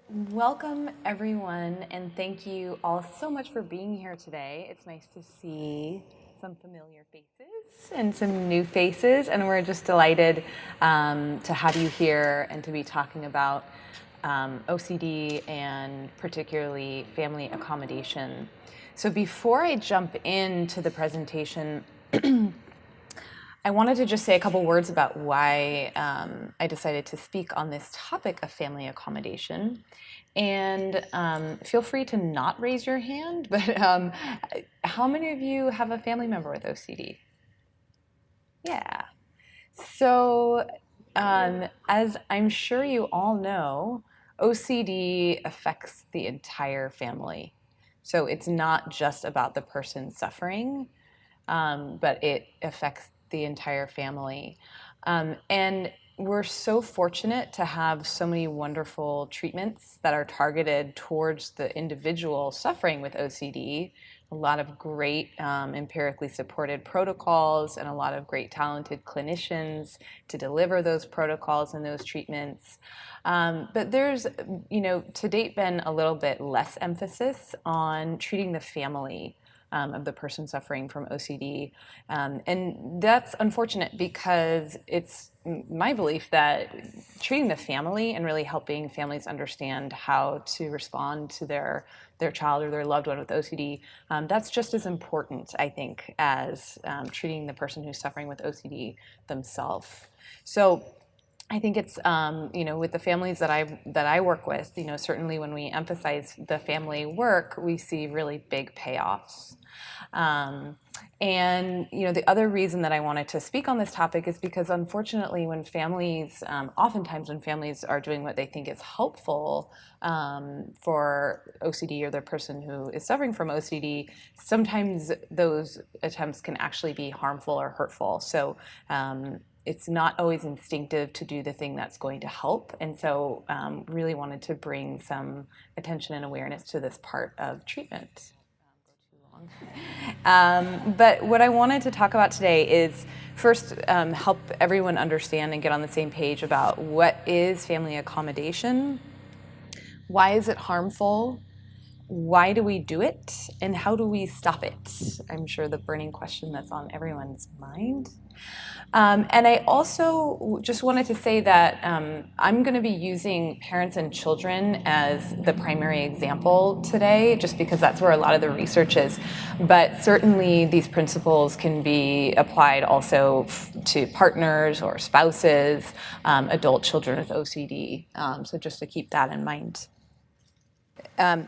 Welcome, everyone, and thank you all so much for being here today. It's nice to see some familiar faces and some new faces, and we're just delighted to have you here and to be talking about OCD and particularly family accommodation. So before I jump into the presentation, I wanted to just say a couple words about why I decided to speak on this topic of family accommodation. And feel free to not raise your hand, but how many of you have a family member with OCD? Yeah. So, as I'm sure you all know, OCD affects the entire family. So it's not just about the person suffering, but it affects the entire family. And we're so fortunate to have so many wonderful treatments that are targeted towards the individual suffering with OCD. A lot of great empirically supported protocols and a lot of great talented clinicians to deliver those protocols and those treatments. But there's, to date been a little bit less emphasis on treating the family of the person suffering from OCD. And that's unfortunate because it's my belief that treating the family and really helping families understand how to respond to their child or their loved one with OCD, that's just as important, I think, as treating the person who's suffering with OCD themselves. So I think it's with the families that I work with, certainly when we emphasize the family work, we see really big payoffs. And the other reason that I wanted to speak on this topic is because unfortunately when families, oftentimes when families are doing what they think is helpful for OCD or the person who is suffering from OCD, sometimes those attempts can actually be harmful or hurtful. So it's not always instinctive to do the thing that's going to help. And so really wanted to bring some attention and awareness to this part of treatment. But what I wanted to talk about today is first help everyone understand and get on the same page about what is family accommodation, why is it harmful, why do we do it, and how do we stop it? I'm sure the burning question that's on everyone's mind. And I also just wanted to say that I'm going to be using parents and children as the primary example today, just because that's where a lot of the research is. But certainly these principles can be applied also to partners or spouses, adult children with OCD. So just to keep that in mind.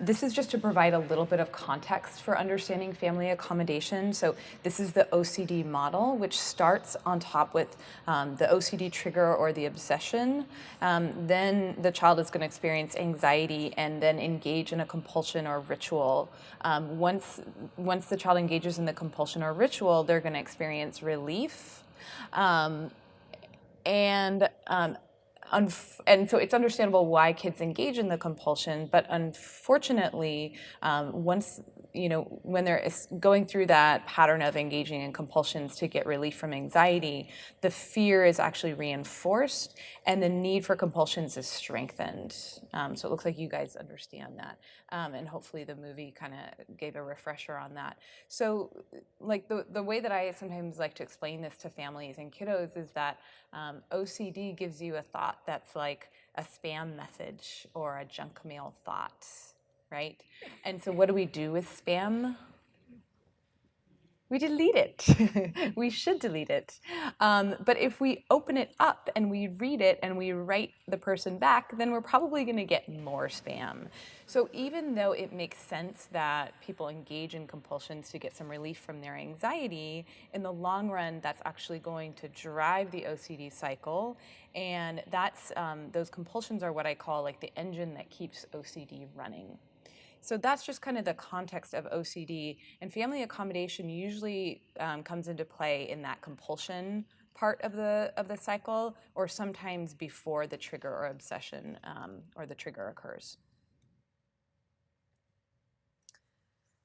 This is just to provide a little bit of context for understanding family accommodation. So this is the OCD model, which starts on top with the OCD trigger or the obsession. Then the child is going to experience anxiety and then engage in a compulsion or ritual. Once the child engages in the compulsion or ritual, they're going to experience relief. And so it's understandable why kids engage in the compulsion, but unfortunately, when they're going through that pattern of engaging in compulsions to get relief from anxiety, the fear is actually reinforced and the need for compulsions is strengthened. So it looks like you guys understand that. And hopefully the movie kind of gave a refresher on that. So like the way that I sometimes like to explain this to families and kiddos is that OCD gives you a thought that's like a spam message or a junk mail thought, right? And so what do we do with spam? We delete it. We should delete it. But if we open it up and we read it and we write the person back, then we're probably going to get more spam. So even though it makes sense that people engage in compulsions to get some relief from their anxiety, in the long run, that's actually going to drive the OCD cycle. And those compulsions are what I call like the engine that keeps OCD running. So that's just kind of the context of OCD, and family accommodation usually comes into play in that compulsion part of the cycle, or sometimes before the trigger or obsession or the trigger occurs.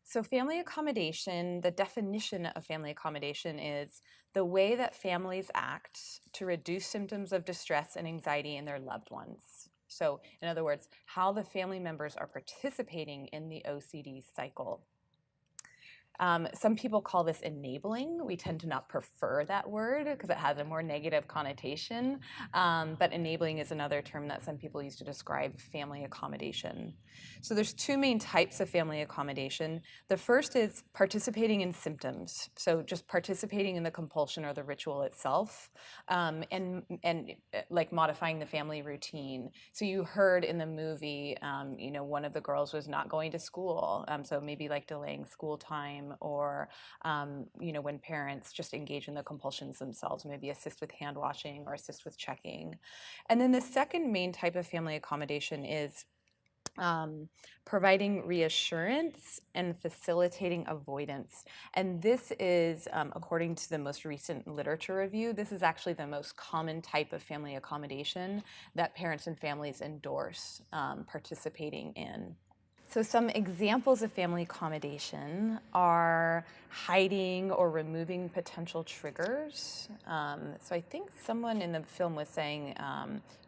So family accommodation, the definition of family accommodation is the way that families act to reduce symptoms of distress and anxiety in their loved ones. So in other words, how the family members are participating in the OCD cycle. Some people call this enabling. We tend to not prefer that word because it has a more negative connotation, but enabling is another term that some people use to describe family accommodation. So there's two main types of family accommodation. The first is participating in symptoms, so just participating in the compulsion or the ritual itself, and like modifying the family routine. So you heard in the movie, one of the girls was not going to school, so maybe like delaying school time, or when parents just engage in the compulsions themselves, maybe assist with hand washing or assist with checking. And then the second main type of family accommodation is providing reassurance and facilitating avoidance. And this is, according to the most recent literature review, this is actually the most common type of family accommodation that parents and families endorse participating in. So some examples of family accommodation are hiding or removing potential triggers. So I think someone in the film was saying,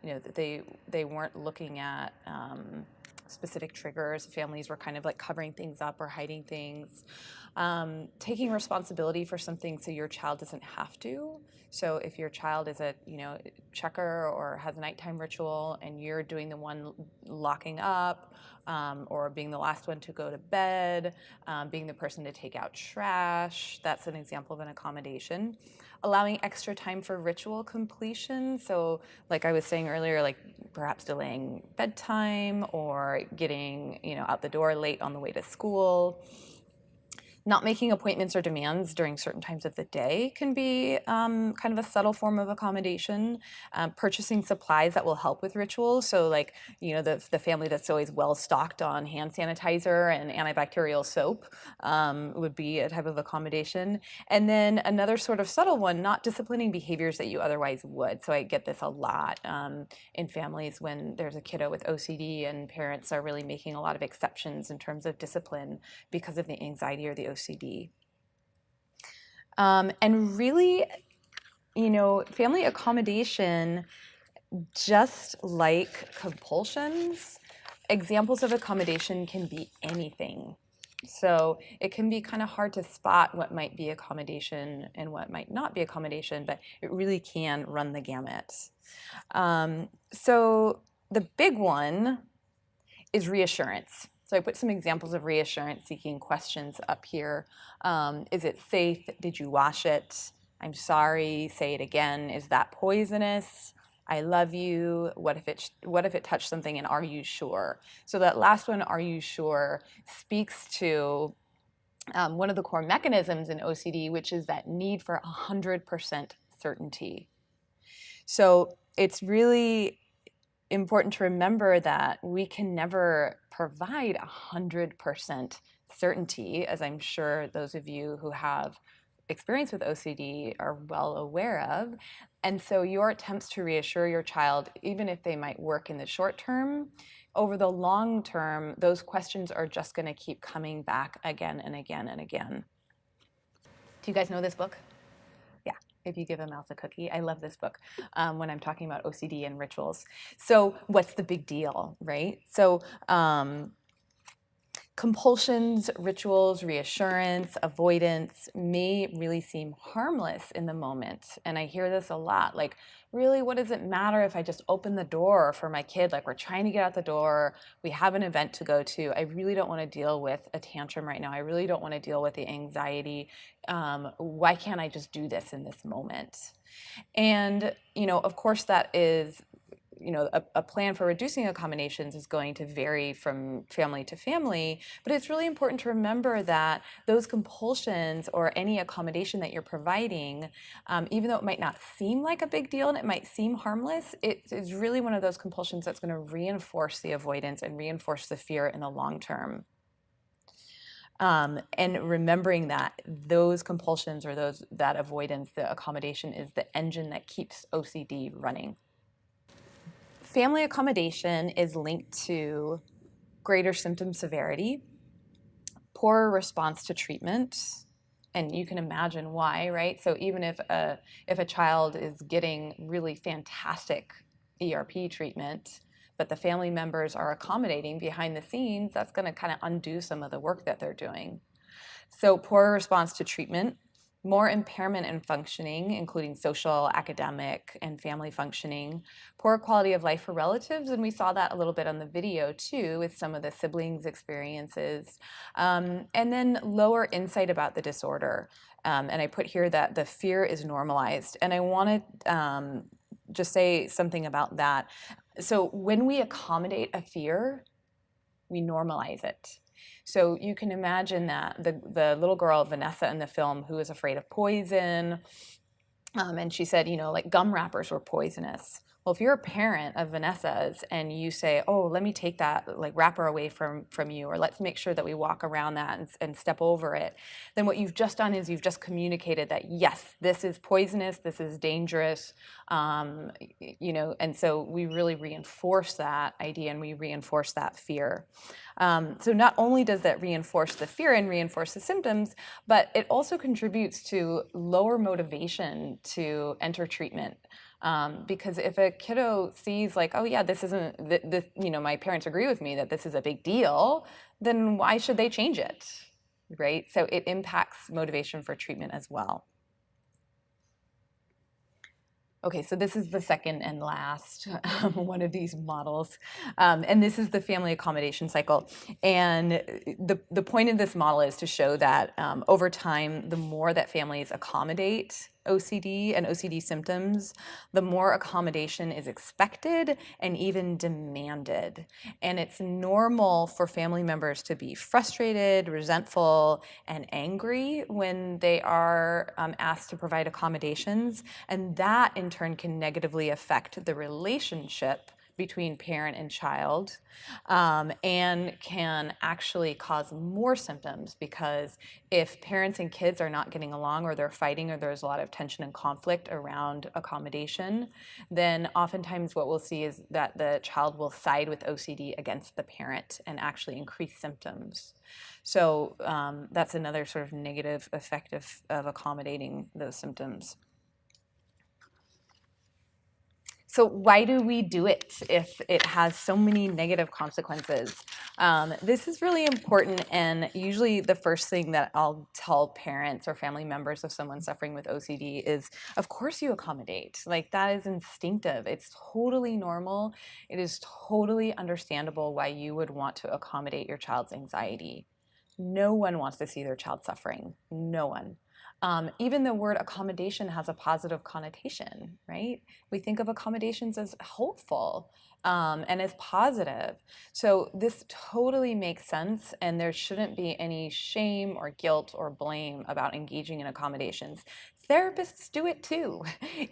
that they weren't looking at specific triggers. Families were kind of like covering things up or hiding things. Taking responsibility for something so your child doesn't have to. So if your child is a checker or has a nighttime ritual and you're doing the one locking up, or being the last one to go to bed, being the person to take out trash, that's an example of an accommodation. Allowing extra time for ritual completion. So like I was saying earlier, like perhaps delaying bedtime or getting out the door late on the way to school. Not making appointments or demands during certain times of the day can be kind of a subtle form of accommodation. Purchasing supplies that will help with rituals. So like, the family that's always well stocked on hand sanitizer and antibacterial soap would be a type of accommodation. And then another sort of subtle one, not disciplining behaviors that you otherwise would. So I get this a lot in families when there's a kiddo with OCD and parents are really making a lot of exceptions in terms of discipline because of the anxiety or the OCD. And really, family accommodation, just like compulsions, examples of accommodation can be anything. So it can be kind of hard to spot what might be accommodation and what might not be accommodation, but it really can run the gamut. So the big one is reassurance. So I put some examples of reassurance seeking questions up here. Is it safe? Did you wash it? I'm sorry. Say it again. Is that poisonous? I love you. What if it touched something, and are you sure? So that last one, are you sure, speaks to one of the core mechanisms in OCD, which is that need for 100% certainty. So it's really important to remember that we can never provide 100% certainty, as I'm sure those of you who have experience with OCD are well aware of. And so your attempts to reassure your child, even if they might work in the short term, over the long term, those questions are just going to keep coming back again and again and again. Do you guys know this book? Yeah, If You Give a Mouse a Cookie. I love this book when I'm talking about OCD and rituals. So what's the big deal, right? So compulsions, rituals, reassurance, avoidance may really seem harmless in the moment. And I hear this a lot, like, really, what does it matter if I just open the door for my kid? Like, we're trying to get out the door, we have an event to go to. I really don't want to deal with a tantrum right now. I really don't want to deal with the anxiety. Why can't I just do this in this moment? And, of course, that is a plan for reducing accommodations is going to vary from family to family, but it's really important to remember that those compulsions or any accommodation that you're providing, even though it might not seem like a big deal and it might seem harmless, it is really one of those compulsions that's going to reinforce the avoidance and reinforce the fear in the long term. And remembering that those compulsions or that avoidance, the accommodation, is the engine that keeps OCD running. Family accommodation is linked to greater symptom severity, poorer response to treatment, and you can imagine why, right? So even if a child is getting really fantastic ERP treatment, but the family members are accommodating behind the scenes, that's going to kind of undo some of the work that they're doing. So poor response to treatment, more impairment in functioning, including social, academic, and family functioning, poor quality of life for relatives, and we saw that a little bit on the video too with some of the siblings' experiences, and then lower insight about the disorder. And I put here that the fear is normalized, and I want to just say something about that. So when we accommodate a fear, we normalize it. So you can imagine that the little girl, Vanessa, in the film, who was afraid of poison, and she said, like gum wrappers were poisonous. Well, if you're a parent of Vanessa's and you say, oh, let me take that like wrapper away from you, or let's make sure that we walk around that and step over it, then what you've just done is you've just communicated that, yes, this is poisonous, this is dangerous, and so we really reinforce that idea and we reinforce that fear. So not only does that reinforce the fear and reinforce the symptoms, but it also contributes to lower motivation to enter treatment. Because if a kiddo sees like, oh yeah, this isn't, this, my parents agree with me that this is a big deal, then why should they change it, right? So it impacts motivation for treatment as well. Okay, so this is the second and last one of these models, and this is the family accommodation cycle. And the point of this model is to show that over time, the more that families accommodate OCD and OCD symptoms, the more accommodation is expected and even demanded. And it's normal for family members to be frustrated, resentful, and angry when they are asked to provide accommodations. And that in turn can negatively affect the relationship between parent and child, and can actually cause more symptoms, because if parents and kids are not getting along, or they're fighting, or there's a lot of tension and conflict around accommodation, then oftentimes what we'll see is that the child will side with OCD against the parent and actually increase symptoms. So that's another sort of negative effect of accommodating those symptoms. So why do we do it if it has so many negative consequences? This is really important, and usually the first thing that I'll tell parents or family members of someone suffering with OCD is, of course you accommodate. Like, that is instinctive. It's totally normal. It is totally understandable why you would want to accommodate your child's anxiety. No one wants to see their child suffering. No one. Even the word accommodation has a positive connotation, right? We think of accommodations as hopeful and as positive. So this totally makes sense, and there shouldn't be any shame or guilt or blame about engaging in accommodations. Therapists do it too.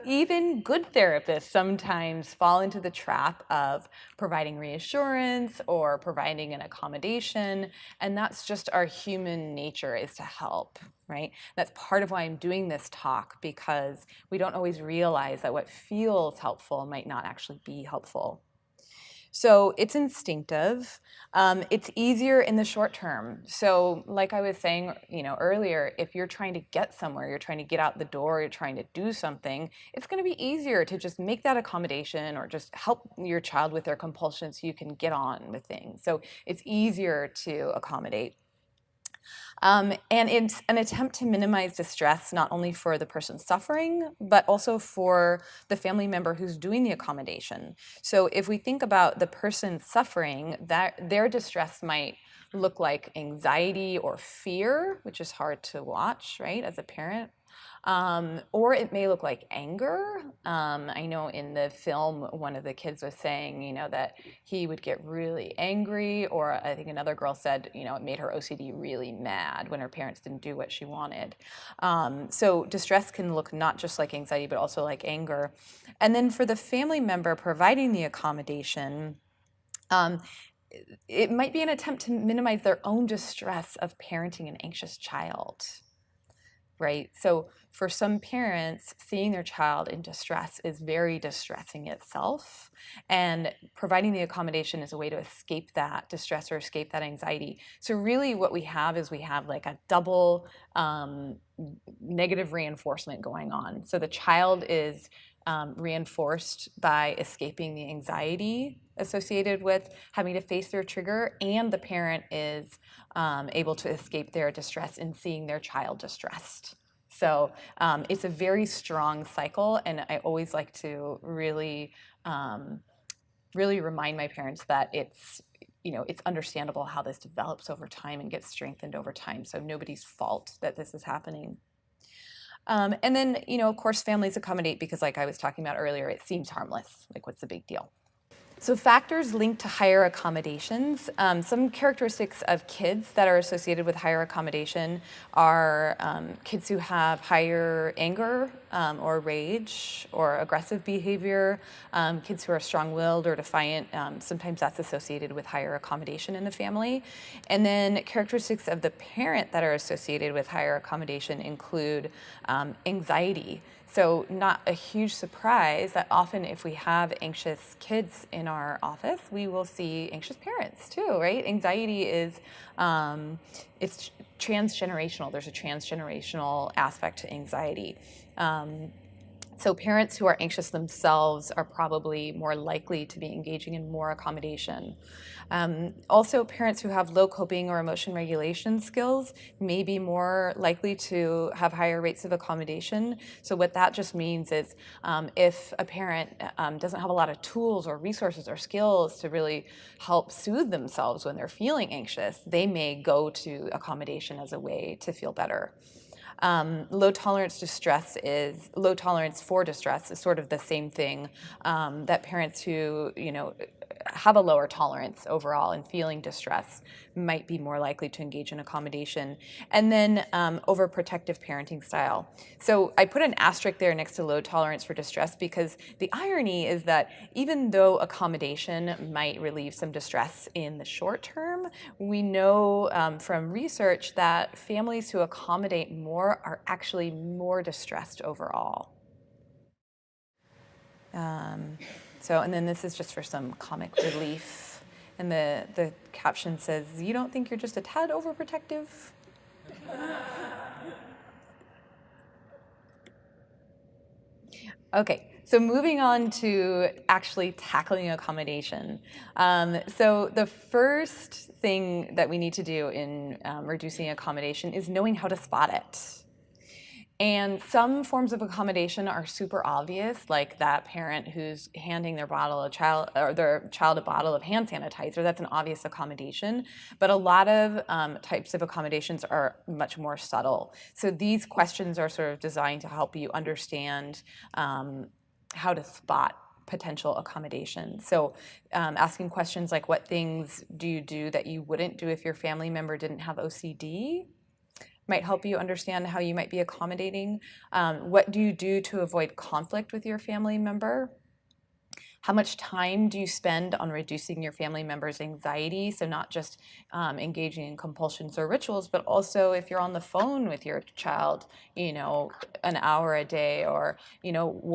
Even good therapists sometimes fall into the trap of providing reassurance or providing an accommodation, and that's just our human nature, is to help. Right? That's part of why I'm doing this talk, because we don't always realize that what feels helpful might not actually be helpful. So it's instinctive. It's easier in the short term. So like I was saying, earlier, if you're trying to get somewhere, you're trying to get out the door, you're trying to do something, it's going to be easier to just make that accommodation or just help your child with their compulsion so you can get on with things. So it's easier to accommodate. And it's an attempt to minimize distress, not only for the person suffering, but also for the family member who's doing the accommodation. So if we think about the person suffering, that their distress might look like anxiety or fear, which is hard to watch, right, as a parent. Or it may look like anger. I know in the film, one of the kids was saying, that he would get really angry, or I think another girl said, it made her OCD really mad when her parents didn't do what she wanted. So distress can look not just like anxiety, but also like anger. And then for the family member providing the accommodation, it might be an attempt to minimize their own distress of parenting an anxious child. Right? So for some parents, seeing their child in distress is very distressing itself, and providing the accommodation is a way to escape that distress or escape that anxiety. So really what we have is like a double negative reinforcement going on. So the child is reinforced by escaping the anxiety associated with having to face their trigger, and the parent is able to escape their distress in seeing their child distressed. So it's a very strong cycle, and I always like to really remind my parents that it's understandable how this develops over time and gets strengthened over time. So nobody's fault that this is happening. And then, of course, families accommodate because, like I was talking about earlier, it seems harmless. Like, what's the big deal? So factors linked to higher accommodations. Some characteristics of kids that are associated with higher accommodation are kids who have higher anger or rage or aggressive behavior, kids who are strong-willed or defiant. Sometimes that's associated with higher accommodation in the family. And then characteristics of the parent that are associated with higher accommodation include anxiety. So not a huge surprise that often if we have anxious kids in our office, we will see anxious parents too, right? Anxiety is, it's transgenerational. There's a transgenerational aspect to anxiety. So parents who are anxious themselves are probably more likely to be engaging in more accommodation. Also, parents who have low coping or emotion regulation skills may be more likely to have higher rates of accommodation. So what that just means is if a parent doesn't have a lot of tools or resources or skills to really help soothe themselves when they're feeling anxious, they may go to accommodation as a way to feel better. Low tolerance for distress is sort of the same thing that parents who have a lower tolerance overall and feeling distress might be more likely to engage in accommodation. And then overprotective parenting style. So I put an asterisk there next to low tolerance for distress because the irony is that even though accommodation might relieve some distress in the short term, we know from research that families who accommodate more are actually more distressed overall. And then this is just for some comic relief. And the caption says, "You don't think you're just a tad overprotective?" Okay, so moving on to actually tackling accommodation. So the first thing that we need to do in reducing accommodation is knowing how to spot it. And some forms of accommodation are super obvious, like that parent who's handing their child a bottle of hand sanitizer. That's an obvious accommodation. But a lot of types of accommodations are much more subtle. So these questions are sort of designed to help you understand how to spot potential accommodation. So asking questions like, what things do you do that you wouldn't do if your family member didn't have OCD? Might help you understand how you might be accommodating. What do you do to avoid conflict with your family member? How much time do you spend on reducing your family member's anxiety? So not just engaging in compulsions or rituals, but also if you're on the phone with your child, an hour a day, or,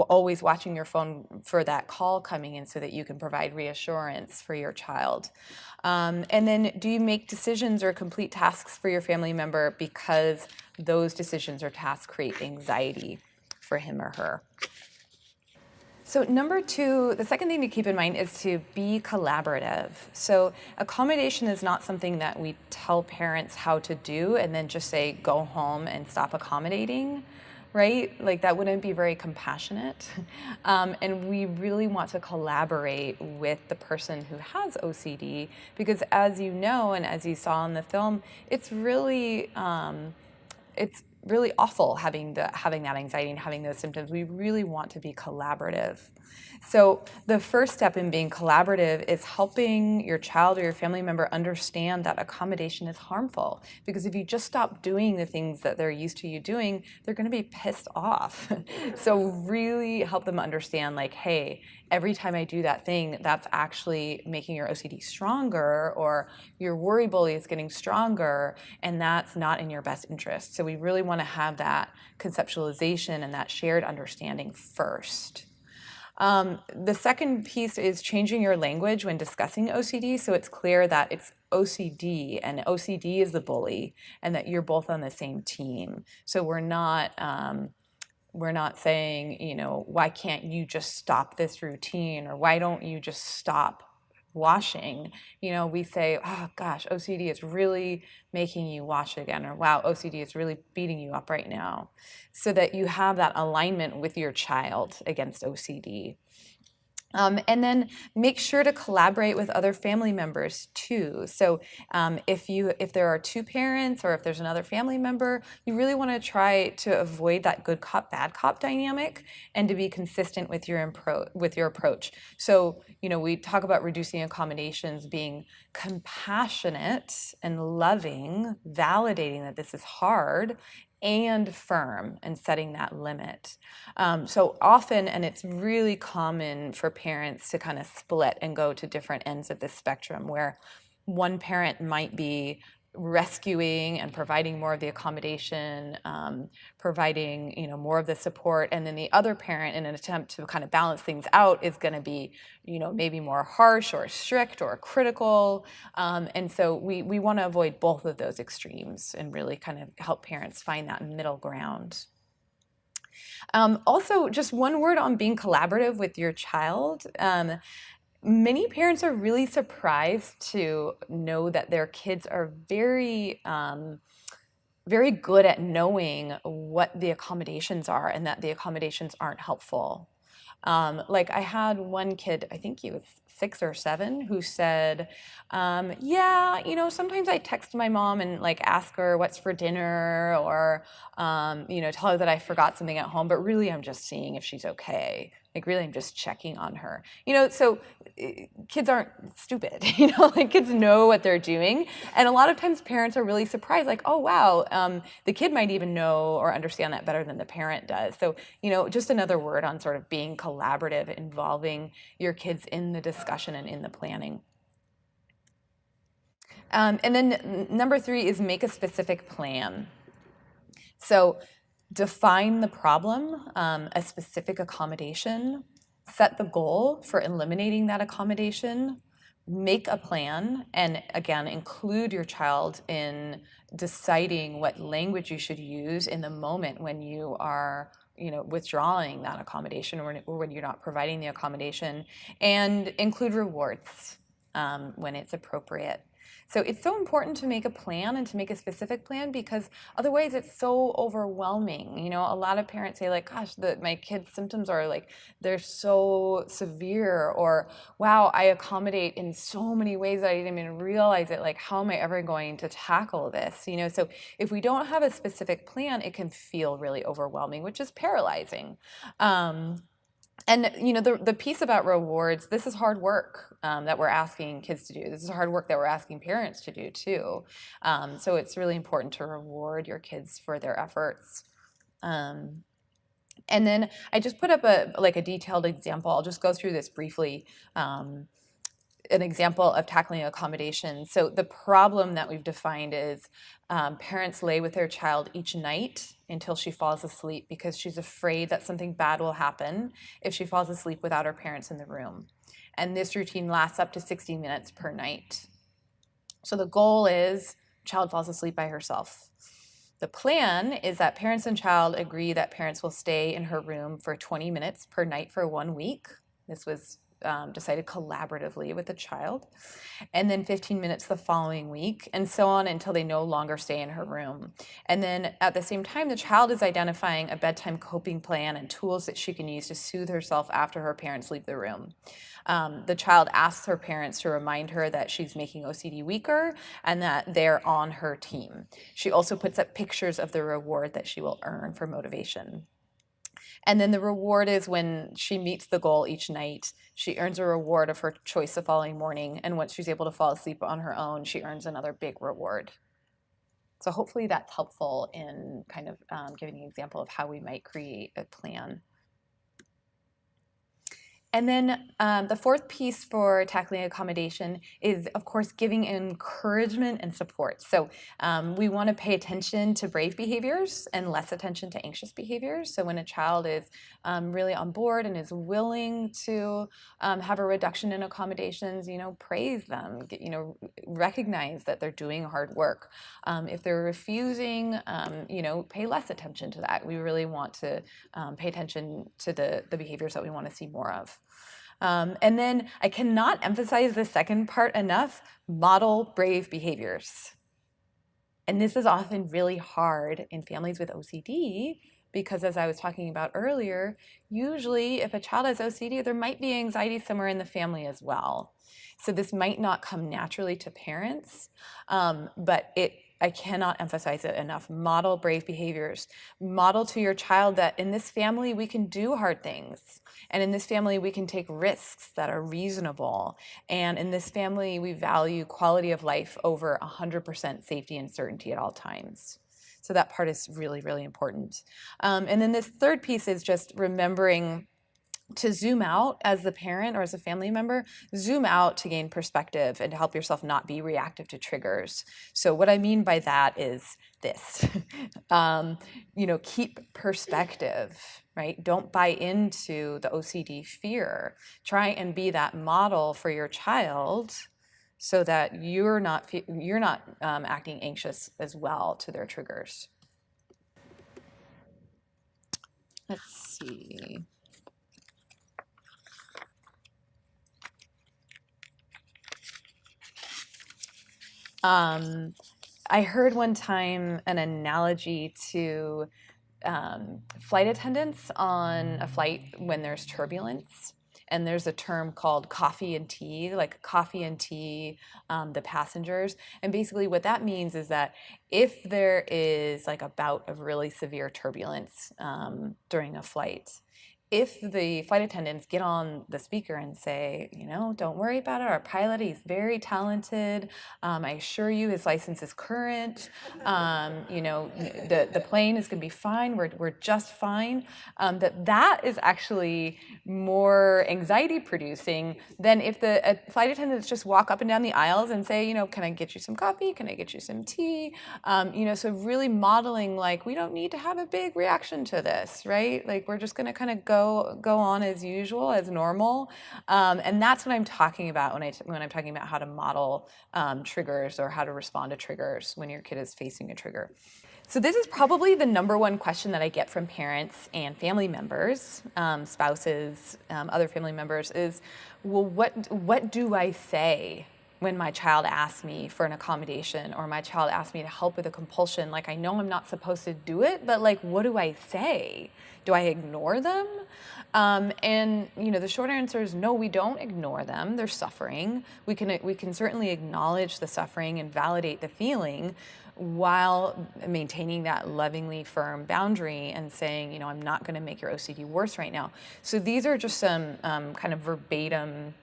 always watching your phone for that call coming in so that you can provide reassurance for your child. And then do you make decisions or complete tasks for your family member because those decisions or tasks create anxiety for him or her? So number two, the second thing to keep in mind is to be collaborative. So accommodation is not something that we tell parents how to do and then just say, go home and stop accommodating, right? Like that wouldn't be very compassionate. And we really want to collaborate with the person who has OCD because as you know, and as you saw in the film, it's really awful having that anxiety and having those symptoms. We really want to be collaborative. So the first step in being collaborative is helping your child or your family member understand that accommodation is harmful. Because if you just stop doing the things that they're used to you doing, they're going to be pissed off. So really help them understand, like, hey, every time I do that thing, that's actually making your OCD stronger, or your worry bully is getting stronger, and that's not in your best interest. So we really want to have that conceptualization and that shared understanding first. The second piece is changing your language when discussing OCD, so it's clear that it's OCD and OCD is the bully and that you're both on the same team. So we're not saying, why can't you just stop this routine, or why don't you just stop washing, we say, oh gosh, OCD is really making you wash again, or wow, OCD is really beating you up right now, so that you have that alignment with your child against OCD. And then make sure to collaborate with other family members too. So if there are two parents, or if there's another family member, you really want to try to avoid that good cop, bad cop dynamic, and to be consistent with your approach. So we talk about reducing accommodations being compassionate and loving, validating that this is hard, and firm, and setting that limit. So often, and it's really common for parents to kind of split and go to different ends of the spectrum, where one parent might be rescuing and providing more of the accommodation, providing more of the support, and then the other parent, in an attempt to kind of balance things out, is going to be maybe more harsh or strict or critical. And so we want to avoid both of those extremes and really kind of help parents find that middle ground. Also, just one word on being collaborative with your child. Many parents are really surprised to know that their kids are very, very good at knowing what the accommodations are, and that the accommodations aren't helpful. Like I had one kid, I think he was 6 or 7, who said, yeah, sometimes I text my mom and like ask her what's for dinner, or, tell her that I forgot something at home, but really I'm just seeing if she's okay. Like really I'm just checking on her. So kids aren't stupid, like kids know what they're doing. And a lot of times parents are really surprised, like, oh wow, the kid might even know or understand that better than the parent does. So, just another word on sort of being collaborative, involving your kids in the discussion and in the planning. And then number 3 is make a specific plan. So define the problem, a specific accommodation, set the goal for eliminating that accommodation, make a plan, and again, include your child in deciding what language you should use in the moment when you are withdrawing that accommodation, or when you're not providing the accommodation, and include rewards when it's appropriate. So it's so important to make a plan and to make a specific plan, because otherwise it's so overwhelming. A lot of parents say like, gosh, my kid's symptoms are like, they're so severe, or wow, I accommodate in so many ways that I didn't even realize it. Like, how am I ever going to tackle this? So if we don't have a specific plan, it can feel really overwhelming, which is paralyzing. And the piece about rewards, this is hard work that we're asking kids to do. This is hard work that we're asking parents to do too. So it's really important to reward your kids for their efforts. And then I just put up a detailed example. I'll just go through this briefly. An example of tackling accommodation. So the problem that we've defined is parents lay with their child each night until she falls asleep, because she's afraid that something bad will happen if she falls asleep without her parents in the room. And this routine lasts up to 60 minutes per night. So the goal is child falls asleep by herself. The plan is that parents and child agree that parents will stay in her room for 20 minutes per night for 1 week. This was decided collaboratively with the child, and then 15 minutes the following week, and so on until they no longer stay in her room. And then at the same time, the child is identifying a bedtime coping plan and tools that she can use to soothe herself after her parents leave the room. The child asks her parents to remind her that she's making OCD weaker and that they're on her team. She also puts up pictures of the reward that she will earn for motivation. And then the reward is when she meets the goal each night, she earns a reward of her choice the following morning. And once she's able to fall asleep on her own, she earns another big reward. So hopefully that's helpful in kind of giving an example of how we might create a plan. And then the 4th piece for tackling accommodation is, of course, giving encouragement and support. So we want to pay attention to brave behaviors and less attention to anxious behaviors. So when a child is really on board and is willing to have a reduction in accommodations, praise them, recognize that they're doing hard work. If they're refusing, pay less attention to that. We really want to pay attention to the behaviors that we want to see more of. And then I cannot emphasize the second part enough, model brave behaviors. And this is often really hard in families with OCD because, as I was talking about earlier, usually if a child has OCD, there might be anxiety somewhere in the family as well. So this might not come naturally to parents, but I cannot emphasize it enough. Model brave behaviors. Model to your child that in this family we can do hard things. And in this family we can take risks that are reasonable. And in this family we value quality of life over 100% safety and certainty at all times. So that part is really, really important. And then this third piece is just remembering to zoom out as the parent or as a family member, zoom out to gain perspective and to help yourself not be reactive to triggers. So what I mean by that is this, keep perspective, right? Don't buy into the OCD fear. Try and be that model for your child so that you're not acting anxious as well to their triggers. Let's see. I heard one time an analogy to flight attendants on a flight when there's turbulence. And there's a term called coffee and tea, like coffee and tea, the passengers. And basically what that means is that if there is like a bout of really severe turbulence during a flight, if the flight attendants get on the speaker and say, don't worry about it, our pilot, he's very talented. I assure you his license is current. The plane is going to be fine. We're just fine. That is actually more anxiety producing than if the flight attendants just walk up and down the aisles and say, can I get you some coffee? Can I get you some tea? So really modeling like we don't need to have a big reaction to this, right? Like we're just going to kind of go on as usual, as normal, and that's what I'm talking about when I'm talking about how to model triggers or how to respond to triggers when your kid is facing a trigger. So this is probably the number one question that I get from parents and family members, spouses, other family members is, well, what do I say when my child asks me for an accommodation or my child asks me to help with a compulsion? Like, I know I'm not supposed to do it, but like, what do I say? Do I ignore them? And the short answer is no, we don't ignore them. They're suffering. We can certainly acknowledge the suffering and validate the feeling while maintaining that lovingly firm boundary and saying, I'm not going to make your OCD worse right now. So these are just some kind of verbatim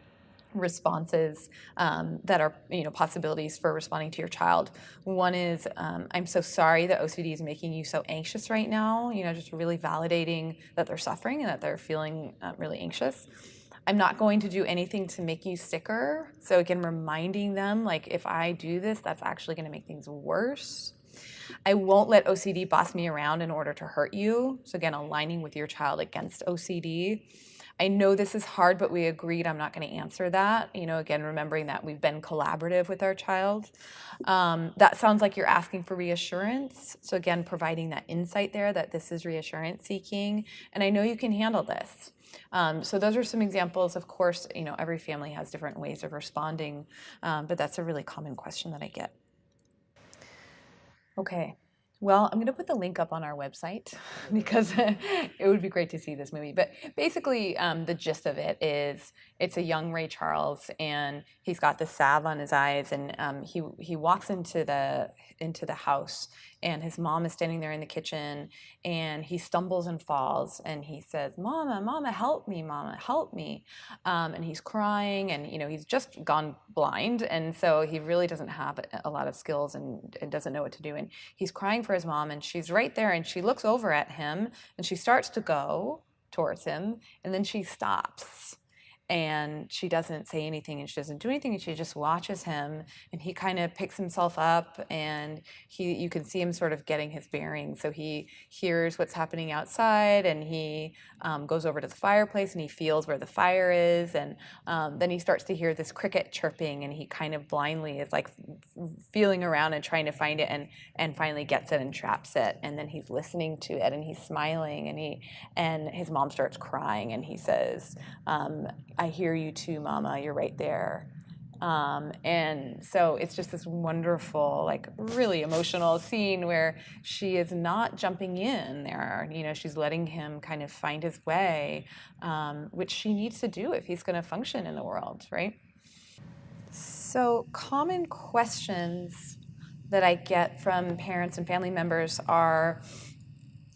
responses that are possibilities for responding to your child. One is, I'm so sorry that OCD is making you so anxious right now, just really validating that they're suffering and that they're feeling really anxious. I'm not going to do anything to make you sicker. So again, reminding them, like, if I do this, that's actually going to make things worse. I won't let OCD boss me around in order to hurt you. So again, aligning with your child against OCD. I know this is hard, but we agreed I'm not going to answer that. Again, remembering that we've been collaborative with our child. That sounds like you're asking for reassurance. So again, providing that insight there that this is reassurance seeking. And I know you can handle this. So those are some examples. Of course, every family has different ways of responding, but that's a really common question that I get. Okay. Well, I'm going to put the link up on our website because it would be great to see this movie. But basically, the gist of it is it's a young Ray Charles, and he's got the salve on his eyes, and he walks into the house, and his mom is standing there in the kitchen, and he stumbles and falls, and he says, "Mama, Mama, help me! Mama, help me!" And he's crying, and he's just gone blind, and so he really doesn't have a lot of skills and doesn't know what to do, and he's crying for his mom, and she's right there, and she looks over at him, and she starts to go towards him, and then she stops. And she doesn't say anything and she doesn't do anything, and she just watches him, and he kind of picks himself up, and you can see him sort of getting his bearings. So he hears what's happening outside, and he goes over to the fireplace, and he feels where the fire is, and then he starts to hear this cricket chirping, and he kind of blindly is like feeling around and trying to find it, and finally gets it and traps it, and then he's listening to it, and he's smiling, and his mom starts crying, and he says, I hear you too, Mama, you're right there. And so it's just this wonderful, like really emotional scene where she is not jumping in there. She's letting him kind of find his way, which she needs to do if he's going to function in the world, right? So, common questions that I get from parents and family members are,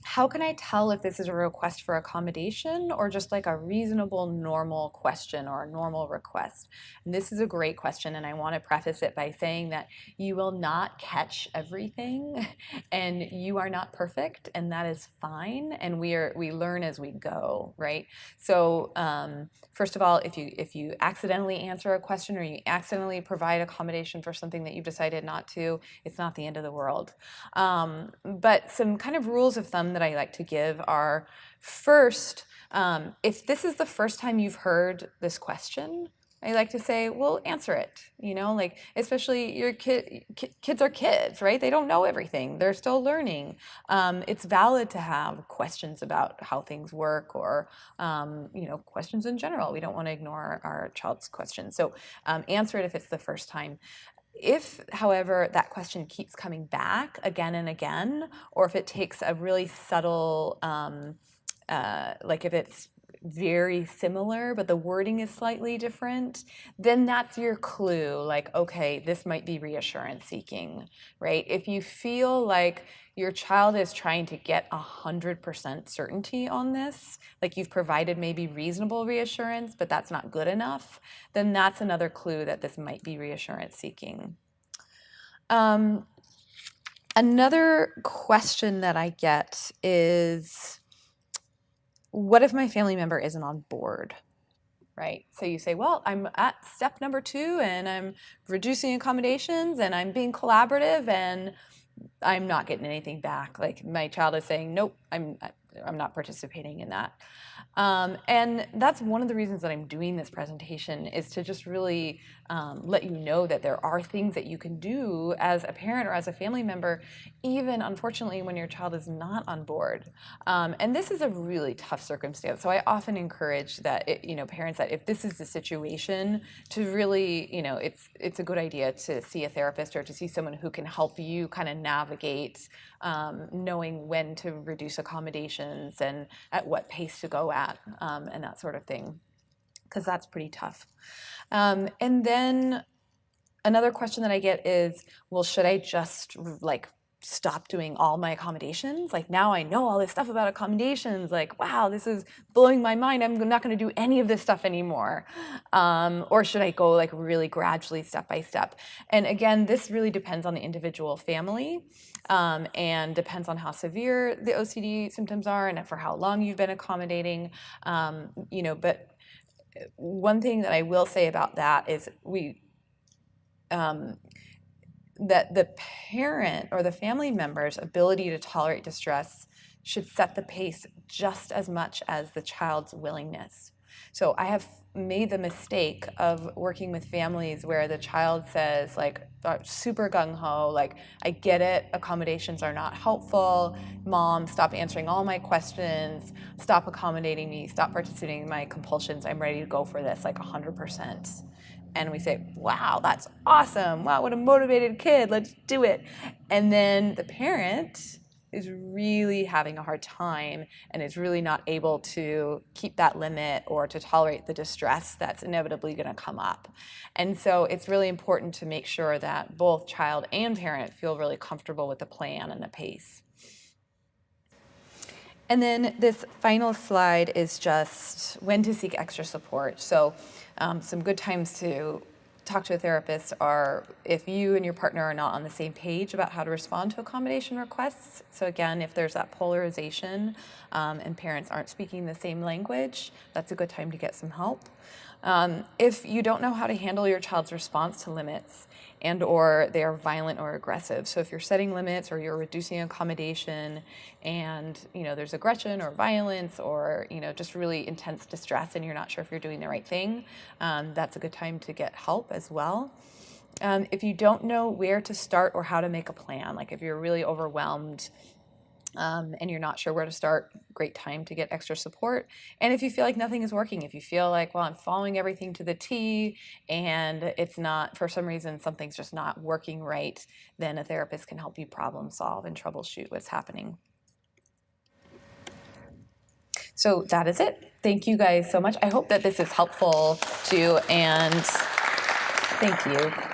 how can I tell if this is a request for accommodation or just like a reasonable, normal question or a normal request? And this is a great question, and I want to preface it by saying that you will not catch everything, and you are not perfect, and that is fine. And we learn as we go, right? So, first of all, if you accidentally answer a question or you accidentally provide accommodation for something that you've decided not to, it's not the end of the world. But some kind of rules of thumb that I like to give are, first, if this is the first time you've heard this question, I like to say, well, answer it. Like especially your kids are kids, right? They don't know everything. They're still learning. It's valid to have questions about how things work, or questions in general. We don't want to ignore our child's questions. So answer it if it's the first time. If, however, that question keeps coming back again and again, or if it takes a really subtle, like if it's very similar, but the wording is slightly different, then that's your clue. Like, okay, this might be reassurance seeking, right? If you feel like your child is trying to get 100% certainty on this, like you've provided maybe reasonable reassurance, but that's not good enough, then that's another clue that this might be reassurance seeking. Another question that I get is, what if my family member isn't on board? Right? So you say, well, I'm at step number 2 and I'm reducing accommodations and I'm being collaborative and I'm not getting anything back. Like my child is saying, nope, I'm not participating in that. And that's one of the reasons that I'm doing this presentation, is to just really let you know that there are things that you can do as a parent or as a family member, even unfortunately when your child is not on board. And this is a really tough circumstance. So I often encourage that parents, that if this is the situation, to really, it's a good idea to see a therapist or to see someone who can help you kind of navigate knowing when to reduce accommodations and at what pace to go at, and that sort of thing, because that's pretty tough. And then another question that I get is, well, should I just like stop doing all my accommodations? Like now I know all this stuff about accommodations. Like, wow, this is blowing my mind. I'm not going to do any of this stuff anymore. Or should I go like really gradually, step by step? And again, this really depends on the individual family, and depends on how severe the OCD symptoms are and for how long you've been accommodating. But one thing that I will say about that is that the parent or the family member's ability to tolerate distress should set the pace just as much as the child's willingness. So I have made the mistake of working with families where the child says, like, super gung-ho, like, I get it, accommodations are not helpful, Mom, stop answering all my questions, stop accommodating me, stop participating in my compulsions, I'm ready to go for this, like 100%. And we say, wow, that's awesome. Wow, what a motivated kid. Let's do it. And then the parent is really having a hard time and is really not able to keep that limit or to tolerate the distress that's inevitably going to come up. And so it's really important to make sure that both child and parent feel really comfortable with the plan and the pace. And then this final slide is just when to seek extra support. So some good times to talk to a therapist are if you and your partner are not on the same page about how to respond to accommodation requests. So again, if there's that polarization and parents aren't speaking the same language, that's a good time to get some help. If you don't know how to handle your child's response to limits and or they are violent or aggressive. So if you're setting limits or you're reducing accommodation and there's aggression or violence or just really intense distress and you're not sure if you're doing the right thing, that's a good time to get help as well. If you don't know where to start or how to make a plan, like if you're really overwhelmed and you're not sure where to start, great time to get extra support. And if you feel like nothing is working, if you feel like, well, I'm following everything to the T and it's not, for some reason, something's just not working right, then a therapist can help you problem solve and troubleshoot what's happening. So that is it. Thank you guys so much. I hope that this is helpful too, and thank you.